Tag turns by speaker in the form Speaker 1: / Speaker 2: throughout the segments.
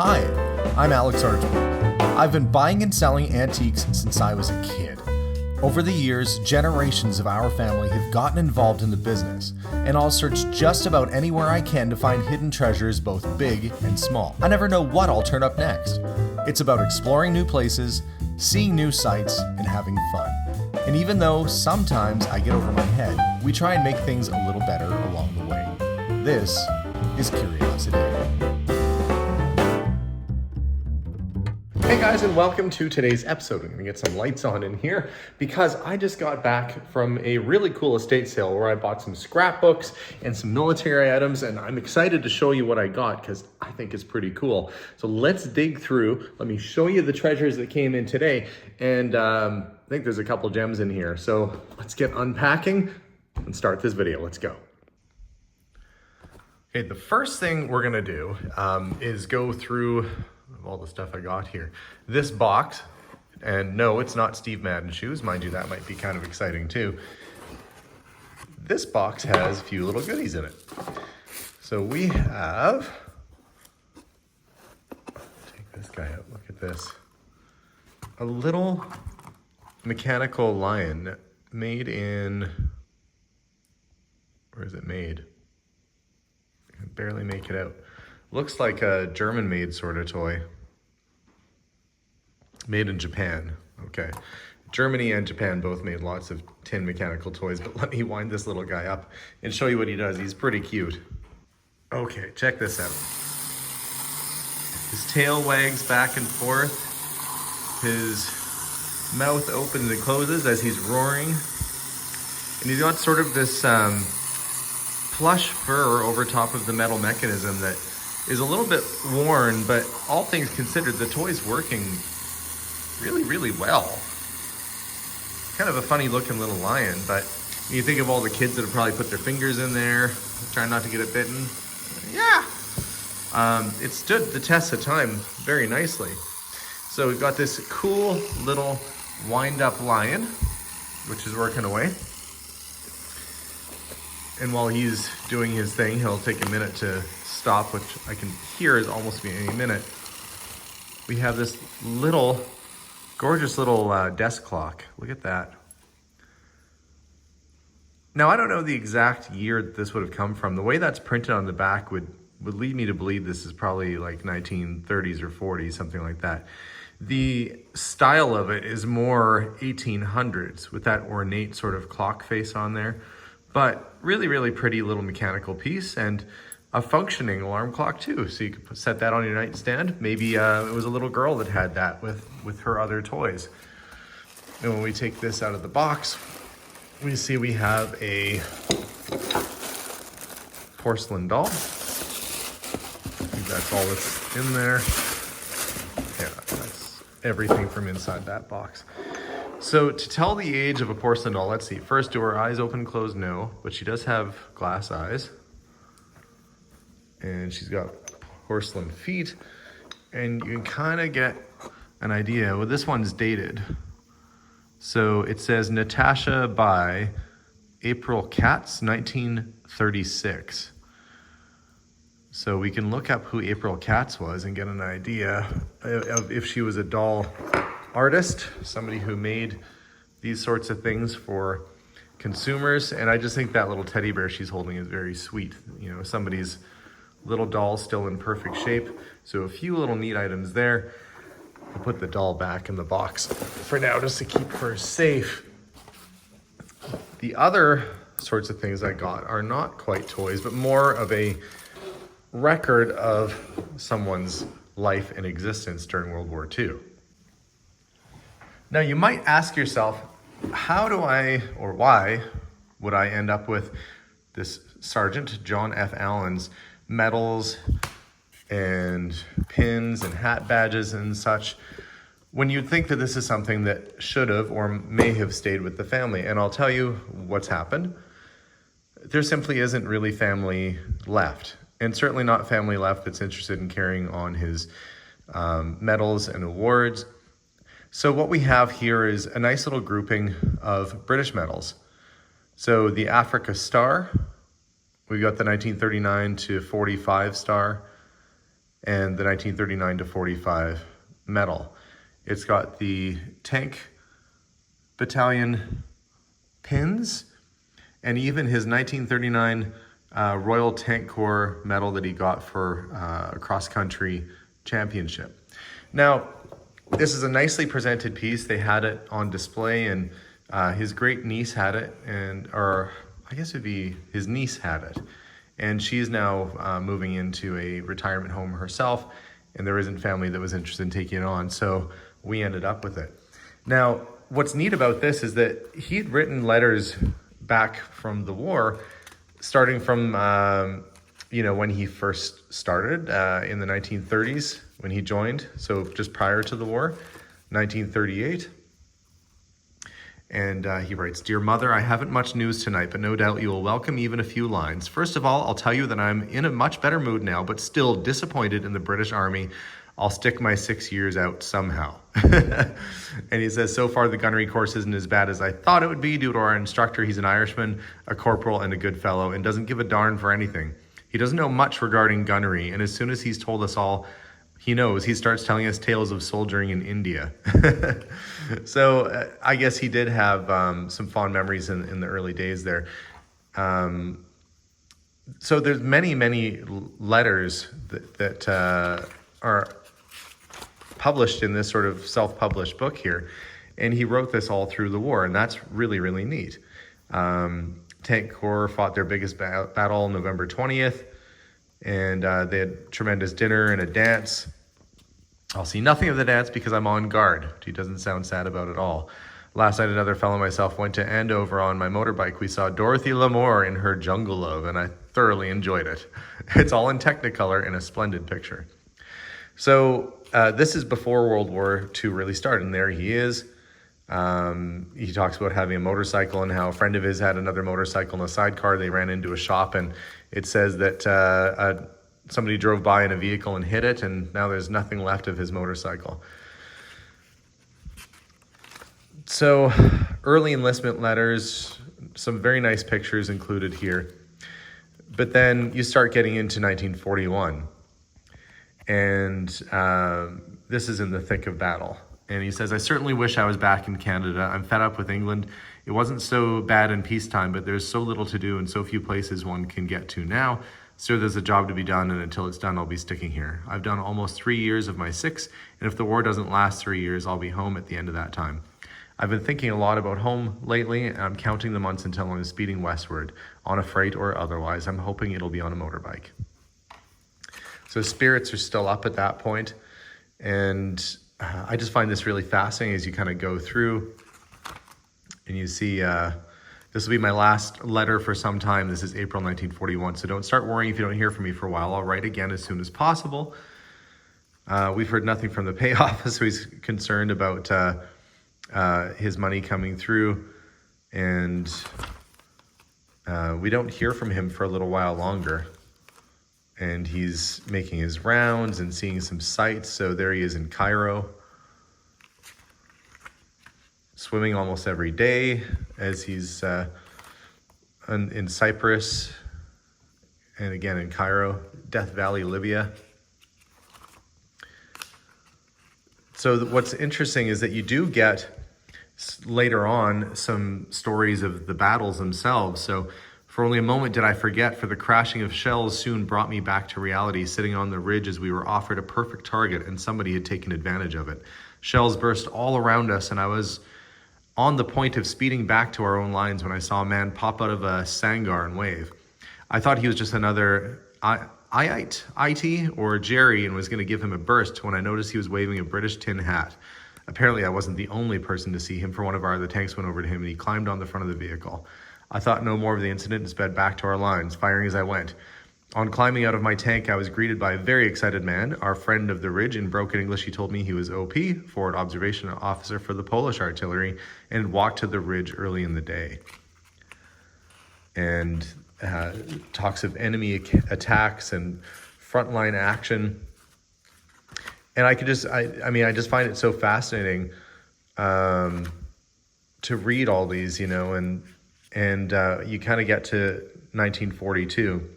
Speaker 1: Hi, I'm Alex Archibald. I've been buying and selling antiques since I was a kid. Over the years, generations of our family have gotten involved in the business, and I'll search just about anywhere I can to find hidden treasures both big and small. I never know what I'll turn up next. It's about exploring new places, seeing new sights, and having fun. And even though sometimes I get over my head, we try and make things a little better along the way. This is Curiosity. Hey guys, and welcome to today's episode. I'm gonna get some lights on in here because I just got back from a really cool estate sale where I bought some scrapbooks and some military items, and I'm excited to show you what I got because I think it's pretty cool. So let's dig through. Let me show you the treasures that came in today, and I think there's a couple gems in here. So let's get unpacking and start this video. Let's go. Okay, the first thing we're gonna do is go through all the stuff I got here. This box, and no, it's not Steve Madden shoes. Mind you, that might be kind of exciting too. This box has a few little goodies in it. So we have, take this guy out, look at this. A little mechanical lion made in, where is it made? I can barely make it out. Looks like a German-made sort of toy. Made in Japan, okay. Germany and Japan both made lots of tin mechanical toys, but let me wind this little guy up and show you what he does. He's pretty cute. Okay, check this out. His tail wags back and forth. His mouth opens and closes as he's roaring. And he's got sort of this plush fur over top of the metal mechanism that is a little bit worn, but all things considered, the toy's working really, really well. Kind of a funny looking little lion, but you think of all the kids that have probably put their fingers in there, trying not to get it bitten. Yeah, it stood the test of time very nicely. So we've got this cool little wind-up lion, which is working away. And while he's doing his thing, he'll take a minute to stop, which I can hear is almost be any minute. We have this little, gorgeous little desk clock. Look at that. Now, I don't know the exact year that this would have come from. The way that's printed on the back would lead me to believe this is probably like 1930s or 40s, something like that. The style of it is more 1800s with that ornate sort of clock face on there. But really, really pretty little mechanical piece, and a functioning alarm clock too. So you could set that on your nightstand. Maybe it was a little girl that had that with her other toys. And when we take this out of the box, we see we have a porcelain doll. I think that's all that's in there. Yeah, that's everything from inside that box. So to tell the age of a porcelain doll, let's see. First, do her eyes open, closed? No, but she does have glass eyes. And she's got porcelain feet. And you can kind of get an idea. Well, this one's dated. So it says Natasha by April Katz, 1936. So we can look up who April Katz was and get an idea of if she was a doll artist, somebody who made these sorts of things for consumers. And I just think that little teddy bear she's holding is very sweet. You know, somebody's little doll still in perfect shape. So a few little neat items there. I'll put the doll back in the box for now just to keep her safe. The other sorts of things I got are not quite toys, but more of a record of someone's life and existence during World War II. Now you might ask yourself, how do I, or why would I end up with this Sergeant John F. Allen's medals and pins and hat badges and such, when you'd think that this is something that should have or may have stayed with the family? And I'll tell you what's happened. There simply isn't really family left, and certainly not family left that's interested in carrying on his medals and awards. So what we have here is a nice little grouping of British medals. So the Africa Star, we've got the 1939 to 45 star, and the 1939 to 45 medal. It's got the tank battalion pins and even his 1939 Royal Tank Corps medal that he got for a cross-country championship. Now, this is a nicely presented piece. They had it on display, and his great niece had it, or I guess it'd be his niece had it. And she's now moving into a retirement home herself, and there isn't family that was interested in taking it on, so we ended up with it. Now, what's neat about this is that he'd written letters back from the war, starting from when he first started in the 1930s when he joined, so just prior to the war, 1938. And he writes, "Dear Mother, I haven't much news tonight, but no doubt you will welcome even a few lines. First of all, I'll tell you that I'm in a much better mood now, but still disappointed in the British Army. I'll stick my 6 years out somehow." And he says, "So far the gunnery course isn't as bad as I thought it would be due to our instructor. He's an Irishman, a corporal, and a good fellow, and doesn't give a darn for anything. He doesn't know much regarding gunnery, and as soon as he's told us all he knows, he starts telling us tales of soldiering in India." So I guess he did have some fond memories in the early days there. So there's many letters that are published in this sort of self-published book here. And he wrote this all through the war, and that's really, really neat. Tank Corps fought their biggest battle November 20th, and they had tremendous dinner and a dance. I'll see nothing of the dance because I'm on guard. He doesn't sound sad about it all. Last night, another fellow and myself went to Andover on my motorbike. We saw Dorothy Lamour in her Jungle Love, and I thoroughly enjoyed it. It's all in Technicolor in a splendid picture. So this is before World War II really started, and there he is. He talks about having a motorcycle and how a friend of his had another motorcycle in a sidecar. They ran into a shop, and it says that somebody drove by in a vehicle and hit it, and now there's nothing left of his motorcycle. So early enlistment letters, some very nice pictures included here. But then you start getting into 1941, and this is in the thick of battle. And he says, "I certainly wish I was back in Canada. I'm fed up with England. It wasn't so bad in peacetime, but there's so little to do and so few places one can get to now. So there's a job to be done, and until it's done, I'll be sticking here. I've done almost 3 years of my 6, and if the war doesn't last 3 years, I'll be home at the end of that time. I've been thinking a lot about home lately, and I'm counting the months until I'm speeding westward, on a freight or otherwise. I'm hoping it'll be on a motorbike." So spirits are still up at that point, and I just find this really fascinating as you kind of go through, and you see, this will be my last letter for some time. This is April 1941, so don't start worrying if you don't hear from me for a while. I'll write again as soon as possible. We've heard nothing from the pay office, so he's concerned about his money coming through, and we don't hear from him for a little while longer. And he's making his rounds and seeing some sights. So there he is in Cairo, swimming almost every day as he's in Cyprus, and again in Cairo, Death Valley, Libya. So what's interesting is that you do get later on some stories of the battles themselves. So for only a moment did I forget, for the crashing of shells soon brought me back to reality, sitting on the ridge as we were offered a perfect target and somebody had taken advantage of it. Shells burst all around us, and I was on the point of speeding back to our own lines when I saw a man pop out of a sangar and wave. I thought he was just another IT or Jerry and was going to give him a burst when I noticed he was waving a British tin hat. Apparently I wasn't the only person to see him, for one of our other tanks went over to him and he climbed on the front of the vehicle. I thought no more of the incident and sped back to our lines, firing as I went. On climbing out of my tank, I was greeted by a very excited man, our friend of the ridge. In broken English, he told me he was OP, forward observation officer for the Polish artillery, and walked to the ridge early in the day. And talks of enemy attacks and frontline action. And I just find it so fascinating to read all these, and you kind of get to 1942.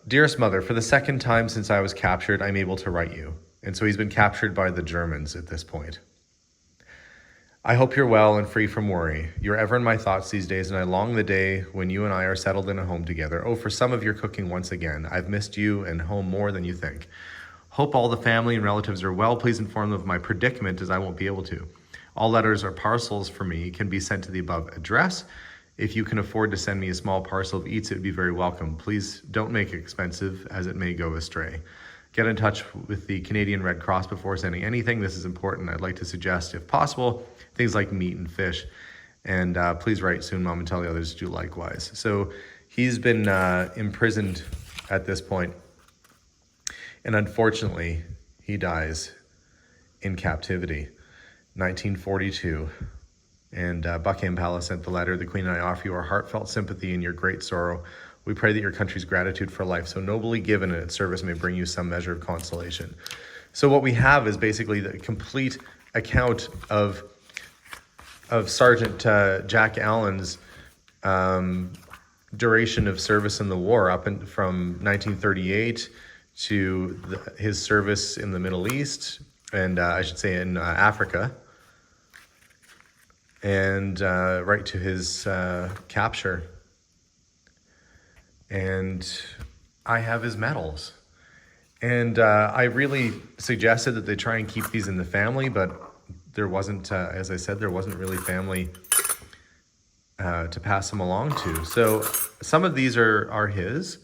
Speaker 1: Dearest mother, for the second time since I was captured, I'm able to write you. And so he's been captured by the Germans at this point. I hope you're well and free from worry. You're ever in my thoughts these days, and I long the day when you and I are settled in a home together. Oh, for some of your cooking once again. I've missed you and home more than you think. Hope all the family and relatives are well. Please inform them of my predicament, as I won't be able to. All letters or parcels for me can be sent to the above address. If you can afford to send me a small parcel of eats, it would be very welcome. Please don't make it expensive, as it may go astray. Get in touch with the Canadian Red Cross before sending anything. This is important. I'd like to suggest, if possible, things like meat and fish. And please write soon, Mom, and tell the others to do likewise. So he's been imprisoned at this point. And unfortunately, he dies in captivity, 1942. And Buckingham Palace sent the letter. The Queen and I offer you our heartfelt sympathy in your great sorrow. We pray that your country's gratitude for life so nobly given in its service may bring you some measure of consolation. So what we have is basically the complete account of Sergeant Jack Allen's duration of service in the war from 1938 to his service in the Middle East, and I should say in Africa, and right to his capture. And I have his medals. And I really suggested that they try and keep these in the family, but there wasn't, as I said, there wasn't really family to pass them along to. So some of these are his.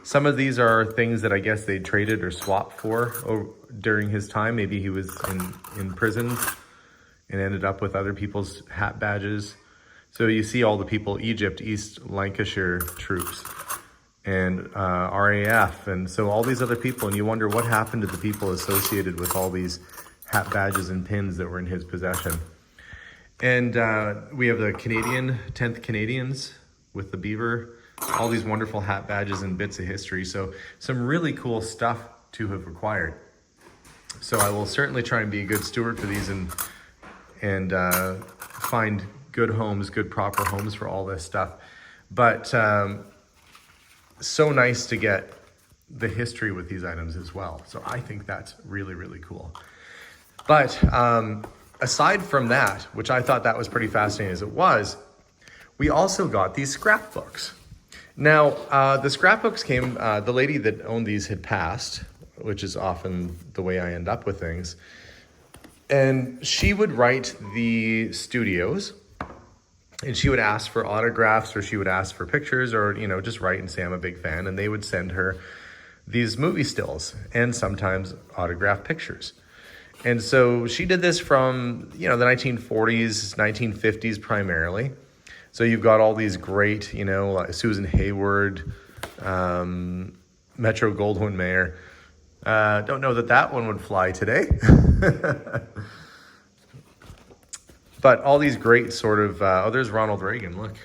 Speaker 1: Some of these are things that I guess they traded or swapped for during his time. Maybe he was in prison and ended up with other people's hat badges. So you see all the people, Egypt, East Lancashire troops, and RAF, and so all these other people, and you wonder what happened to the people associated with all these hat badges and pins that were in his possession. And we have the 10th Canadians with the beaver, all these wonderful hat badges and bits of history. So some really cool stuff to have acquired. So I will certainly try and be a good steward for these and find good homes, good proper homes for all this stuff. But so nice to get the history with these items as well. So I think that's really, really cool. But aside from that, which I thought that was pretty fascinating as it was, we also got these scrapbooks. Now, the scrapbooks came, the lady that owned these had passed, which is often the way I end up with things. And she would write the studios, and she would ask for autographs, or she would ask for pictures, or, just write and say, I'm a big fan. And they would send her these movie stills and sometimes autographed pictures. And so she did this from, the 1940s, 1950s primarily. So you've got all these great, like Susan Hayward, Metro Goldwyn Mayer. Don't know that one would fly today. But all these great sort of, there's Ronald Reagan, look,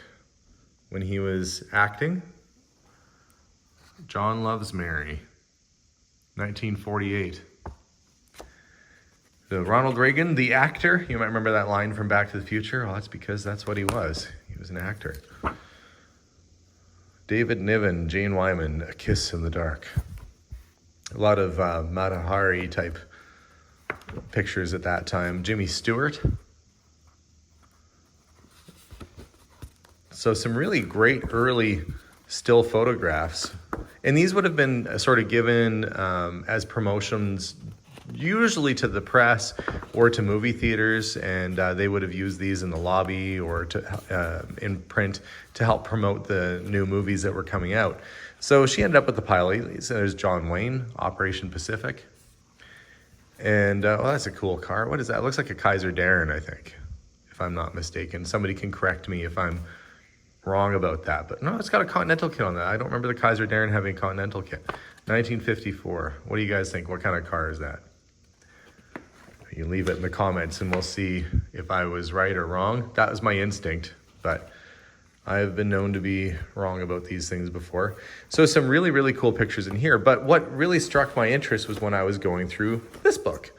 Speaker 1: when he was acting. John Loves Mary, 1948. So Ronald Reagan, the actor, you might remember that line from Back to the Future. Oh, that's because that's what he was. He was an actor. David Niven, Jane Wyman, A Kiss in the Dark. A lot of Mata Hari type pictures at that time. Jimmy Stewart. So some really great early still photographs. And these would have been sort of given as promotions, usually to the press or to movie theaters. And they would have used these in the lobby or in print to help promote the new movies that were coming out. So she ended up with the pile of these. There's John Wayne, Operation Pacific. And, that's a cool car. What is that? It looks like a Kaiser Darren, I think, if I'm not mistaken. Somebody can correct me if I'm wrong about that. But no, it's got a Continental kit on that. I don't remember the Kaiser Darren having a Continental kit. 1954. What do you guys think? What kind of car is that? You leave it in the comments and we'll see if I was right or wrong. That was my instinct, but I've been known to be wrong about these things before. So some really, really cool pictures in here. But what really struck my interest was when I was going through this book.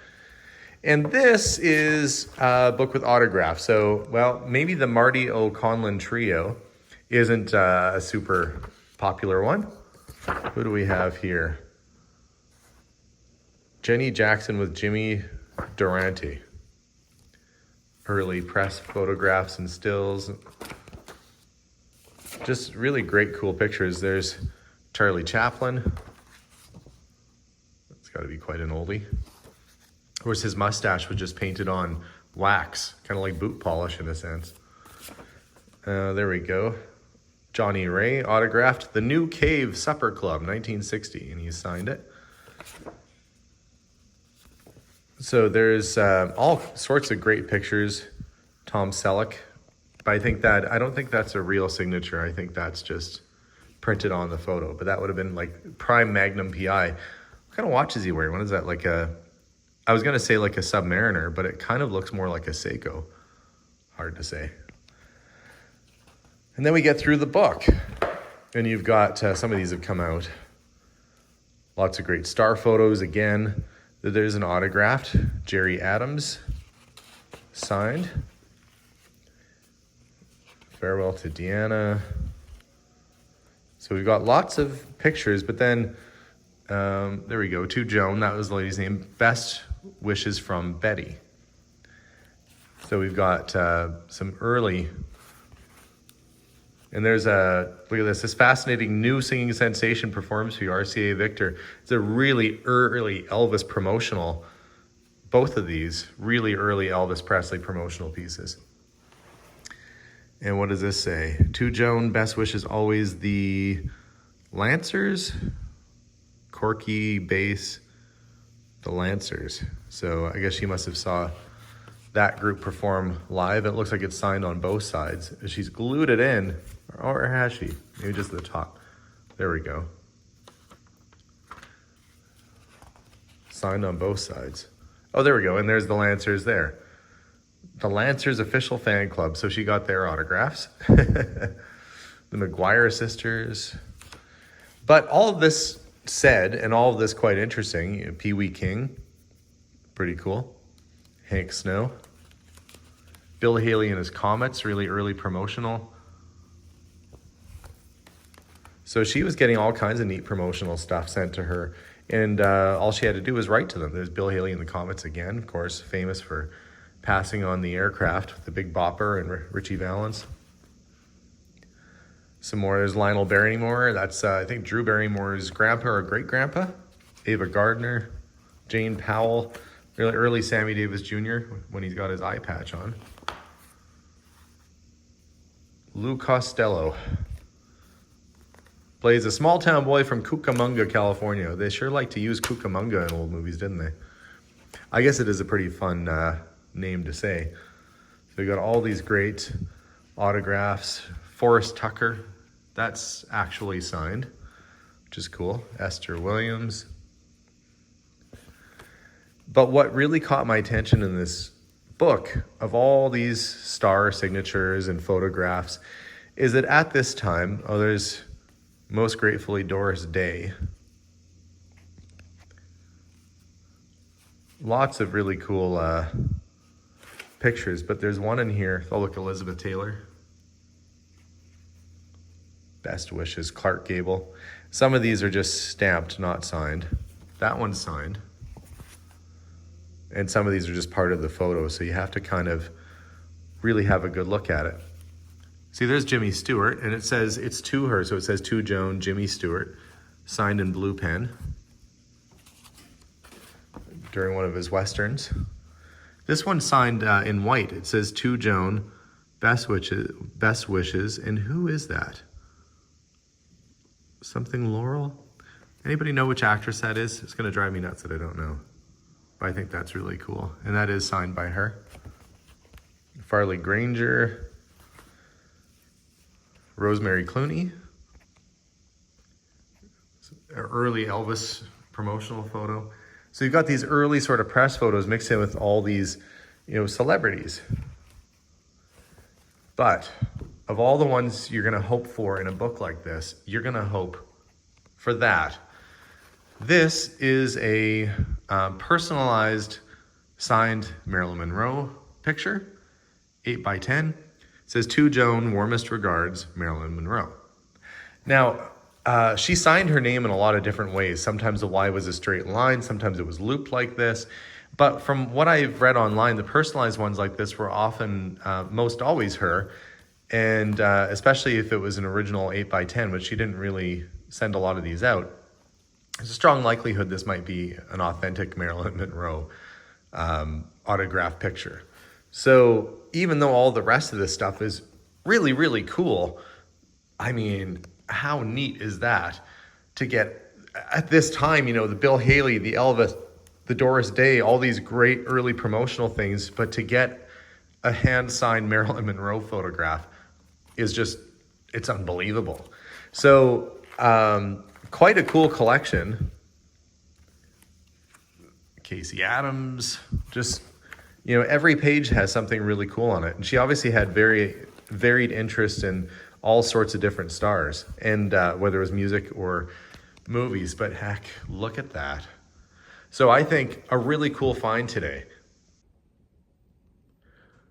Speaker 1: And this is a book with autographs. So, well, maybe the Marty O'Conlon Trio isn't a super popular one. Who do we have here? Jenny Jackson with Jimmy Durante. Early press photographs and stills. Just really great, cool pictures. There's Charlie Chaplin. It's got to be quite an oldie. Of course, his mustache was just painted on wax, kind of like boot polish in a sense. There we go. Johnny Ray autographed The New Cave Supper Club, 1960, and he signed it. So there's all sorts of great pictures. Tom Selleck. But I don't think that's a real signature. I think that's just printed on the photo. But that would have been like prime Magnum PI. What kind of watch is he wearing? What is that, like I was going to say like a Submariner, but it kind of looks more like a Seiko. Hard to say. And then we get through the book. And you've got, some of these have come out. Lots of great star photos again. There's an autographed Jerry Adams signed. Farewell to Deanna. So we've got lots of pictures, but then there we go. To Joan, that was the lady's name. Best wishes from Betty. So we've got some early, and there's look at this fascinating new singing sensation performs for you, RCA Victor. It's a really early Elvis promotional, both of these really early Elvis Presley promotional pieces. And what does this say? To Joan, best wishes always, the Lancers, Corky bass, the Lancers. So I guess she must have saw that group perform live. It looks like it's signed on both sides. She's glued it in, or has she? Maybe just the top. There we go. Signed on both sides. Oh, there we go. And there's the Lancers there. The Lancers official fan club. So she got their autographs. The McGuire sisters. But all of this said, and all of this quite interesting, Pee Wee King, pretty cool. Hank Snow. Bill Haley and his Comets, really early promotional. So she was getting all kinds of neat promotional stuff sent to her. And all she had to do was write to them. There's Bill Haley and the Comets again, of course, famous for passing on the aircraft with the Big Bopper and Richie Valens. Some more, there's Lionel Barrymore. That's, I think, Drew Barrymore's grandpa or great-grandpa. Ava Gardner, Jane Powell, really early Sammy Davis Jr. when he's got his eye patch on. Lou Costello plays a small-town boy from Cucamonga, California. They sure like to use Cucamonga in old movies, didn't they? I guess it is a pretty fun name to say. So we got all these great autographs. Forrest Tucker, that's actually signed, which is cool. Esther Williams. But what really caught my attention in this book, of all these star signatures and photographs, is that at this time, there's Most Gratefully Doris Day. Lots of really cool pictures, but there's one in here. Oh, look, Elizabeth Taylor. Best wishes, Clark Gable. Some of these are just stamped, not signed. That one's signed. And some of these are just part of the photo, so you have to kind of really have a good look at it. See, there's Jimmy Stewart, and it says it's to her, so it says to Joan, Jimmy Stewart, signed in blue pen during one of his westerns. This one's signed in white. It says to Joan, best wishes, and who is that? Something Laurel? Anybody know which actress that is? It's gonna drive me nuts that I don't know. But I think that's really cool. And that is signed by her. Farley Granger. Rosemary Clooney. Early Elvis promotional photo. So you've got these early sort of press photos mixed in with all these, celebrities. But of all the ones you're gonna hope for in a book like this, you're gonna hope for that. This is a personalized signed Marilyn Monroe picture, 8x10. It says, to Joan, warmest regards, Marilyn Monroe. Now, She signed her name in a lot of different ways. Sometimes the Y was a straight line, sometimes it was looped like this. But from what I've read online, the personalized ones like this were often, most always her. And especially if it was an original 8x10, which she didn't really send a lot of these out. There's a strong likelihood this might be an authentic Marilyn Monroe autograph picture. So even though all the rest of this stuff is really, really cool, I mean, how neat is that to get at this time, you know, the Bill Haley, the Elvis, the Doris Day, all these great early promotional things, but to get a hand-signed Marilyn Monroe photograph is just, it's unbelievable. So quite a cool collection. Casey Adams, just, you know, every page has something really cool on it. And she obviously had very varied interest in all sorts of different stars, and whether it was music or movies, but heck, look at that. So I think a really cool find today.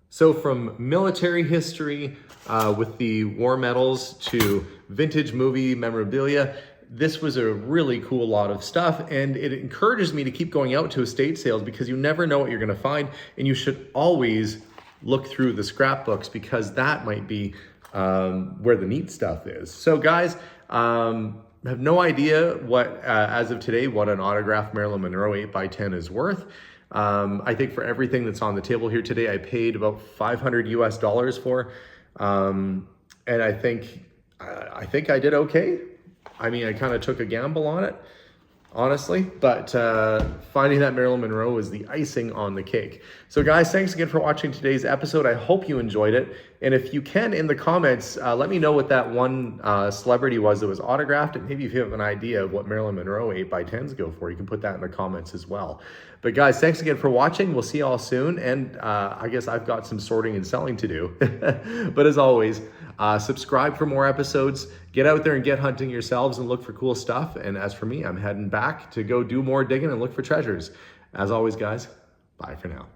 Speaker 1: So from military history with the war medals to vintage movie memorabilia, this was a really cool lot of stuff, and it encourages me to keep going out to estate sales because you never know what you're gonna find, and you should always look through the scrapbooks because that might be where the neat stuff is. So guys, have no idea what, as of today, what an autographed Marilyn Monroe 8x10 is worth. I think for everything that's on the table here today, I paid about $500 US for, and I think I did okay. I mean, I kind of took a gamble on it, honestly, but finding that Marilyn Monroe is the icing on the cake. So guys, thanks again for watching today's episode. I hope you enjoyed it. And if you can, in the comments, let me know what that one celebrity was that was autographed. And maybe if you have an idea of what Marilyn Monroe 8x10s go for, you can put that in the comments as well. But guys, thanks again for watching. We'll see you all soon. And I guess I've got some sorting and selling to do. But as always, subscribe for more episodes. Get out there and get hunting yourselves and look for cool stuff. And as for me, I'm heading back to go do more digging and look for treasures. As always, guys, bye for now.